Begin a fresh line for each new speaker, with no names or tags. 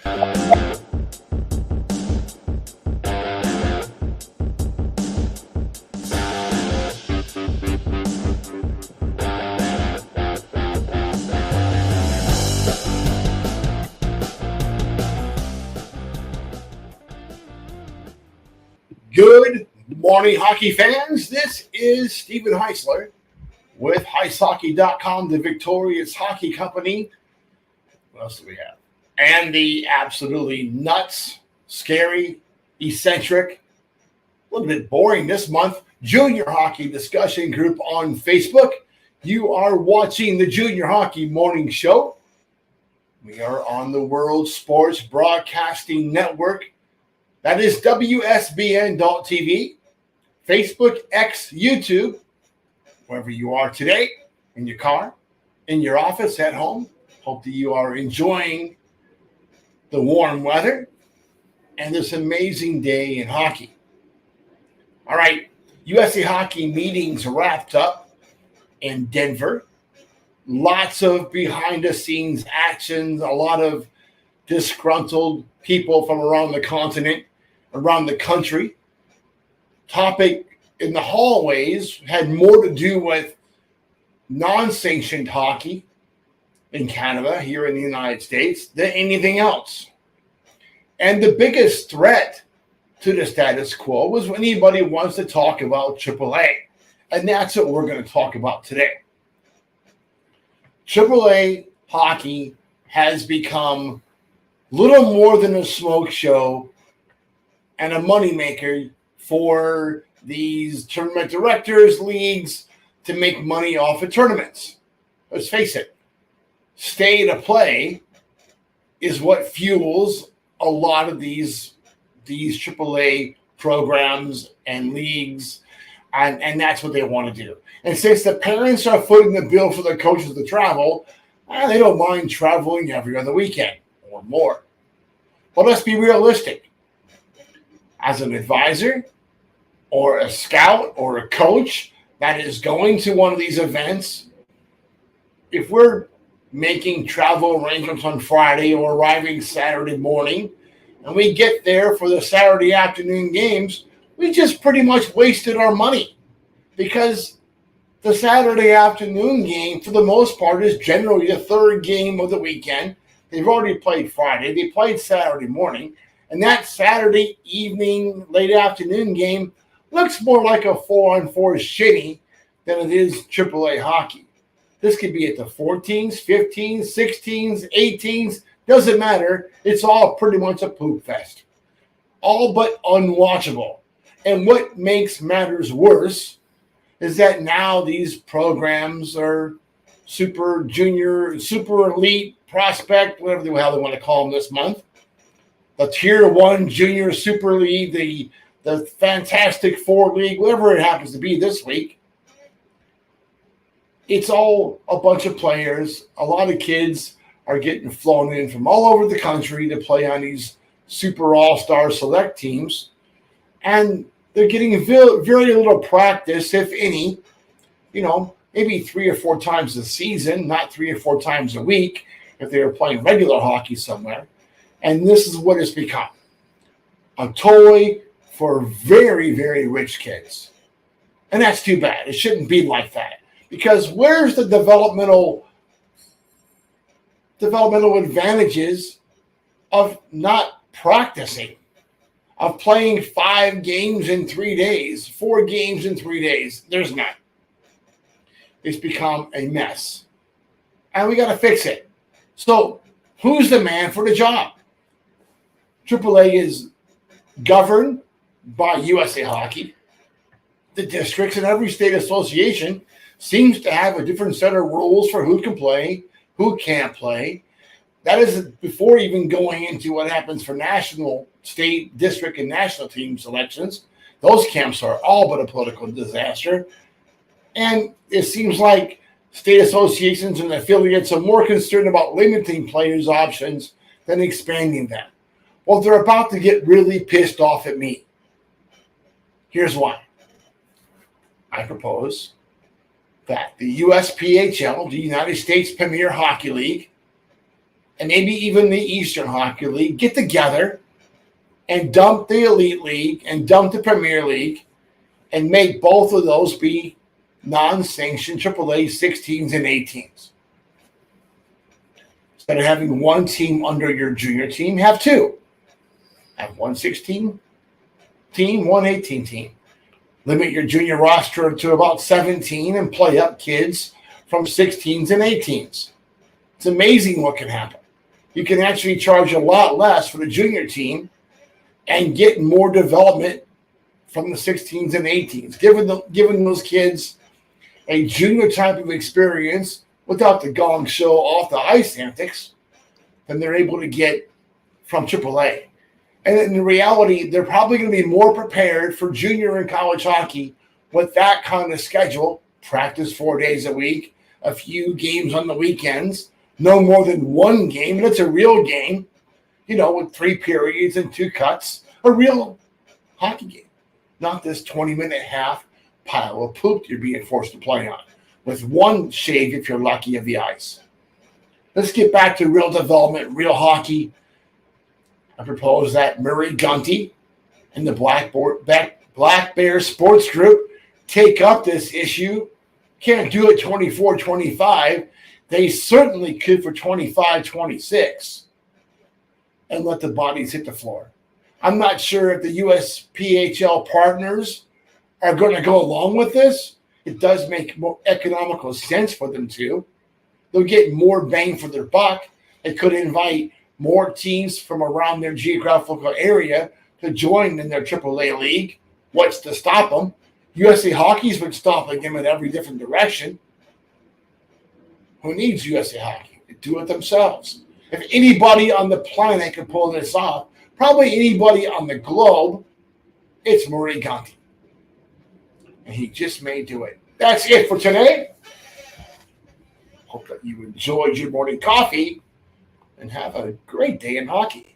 Good morning, hockey fans. This is Stephen Heisler with HeisHockey.com, the victorious hockey company. What else do we have? And the absolutely nuts, scary, eccentric, a little bit boring this month, Junior Hockey Discussion Group on Facebook. You are watching the Junior Hockey Morning Show. We are on the World Sports Broadcasting Network. That is WSBN.TV, Facebook, X, YouTube, wherever you are today, in your car, in your office, at home. Hope that you are enjoying the warm weather and this amazing day in hockey. All right, USA Hockey meetings wrapped up in Denver. Lots of behind-the-scenes actions, a lot of disgruntled people from around the continent, around the country. Topic in the hallways had more to do with non-sanctioned hockey in Canada, here in the United States, than anything else. And the biggest threat to the status quo was when anybody wants to talk about AAA. And that's what we're going to talk about today. AAA hockey has become little more than a smoke show and a moneymaker for these tournament directors, leagues, to make money off of tournaments. Let's face it, stay to play is what fuels a lot of these AAA programs and leagues, and that's what they want to do. And since the parents are footing the bill for the coaches to travel, they don't mind traveling every other weekend or more. But let's be realistic. As an advisor or a scout or a coach that is going to one of these events, if we're making travel arrangements on Friday or arriving Saturday morning, and we get there for the Saturday afternoon games, we just pretty much wasted our money, because the Saturday afternoon game, for the most part, is generally the third game of the weekend. They've already played Friday. They played Saturday morning. And that Saturday evening, late afternoon game looks more like a 4-on-4 shitty than it is AAA hockey. This could be at the 14s, 15s, 16s, 18s. Doesn't matter. It's all pretty much a poop fest. All but unwatchable. And what makes matters worse is that now these programs are super junior, super elite, prospect, whatever the hell they want to call them this month. The Tier 1 Junior Super League, the Fantastic Four League, whatever it happens to be this week. It's all a bunch of players. A lot of kids are getting flown in from all over the country to play on these super all-star select teams. And they're getting very little practice, if any, maybe 3 or 4 times a season, not 3 or 4 times a week if they were playing regular hockey somewhere. And this is what it's become. A toy for very, very rich kids. And that's too bad. It shouldn't be like that. Because where's the developmental advantages of not practicing, of playing 5 games in 3 days, 4 games in 3 days? There's none. It's become a mess. And we got to fix it. So who's the man for the job? AAA is governed by USA Hockey. The districts in every state association seems to have a different set of rules for who can play, who can't play. That is before even going into what happens for national, state, district, and national team selections. Those camps are all but a political disaster. And it seems like state associations and affiliates are more concerned about limiting players' options than expanding them. Well, they're about to get really pissed off at me. Here's why. I propose that the USPHL, the United States Premier Hockey League, and maybe even the Eastern Hockey League get together and dump the Elite League and dump the Premier League and make both of those be non-sanctioned AAA 16s and 18s. Instead of having one team under your junior team, have two. Have one 16 team, one 18 team. Limit your junior roster to about 17 and play up kids from 16s and 18s. It's amazing what can happen. You can actually charge a lot less for the junior team and get more development from the 16s and 18s, giving those kids a junior type of experience without the gong show off the ice antics than they're able to get from AAA. And in reality, they're probably going to be more prepared for junior and college hockey with that kind of schedule, practice 4 days a week, a few games on the weekends, no more than one game, and it's a real game, with 3 periods and 2 cuts, a real hockey game, not this 20-minute half pile of poop you're being forced to play on, with one shave if you're lucky of the ice. Let's get back to real development, real hockey. I propose that Murray Gunty and the Black Bear Sports Group take up this issue. Can't do it 24-25. They certainly could for 25-26 and let the bodies hit the floor. I'm not sure if the USPHL partners are going to go along with this. It does make more economical sense for them to. They'll get more bang for their buck. They could invite more teams from around their geographical area to join in their AAA league. What's to stop them? USA Hockey's been stopping them in every different direction. Who needs USA Hockey? They do it themselves. If anybody on the planet can pull this off, probably anybody on the globe, it's Murray Gunty. And he just may do it. That's it for today. Hope that you enjoyed your morning coffee and have a great day in hockey.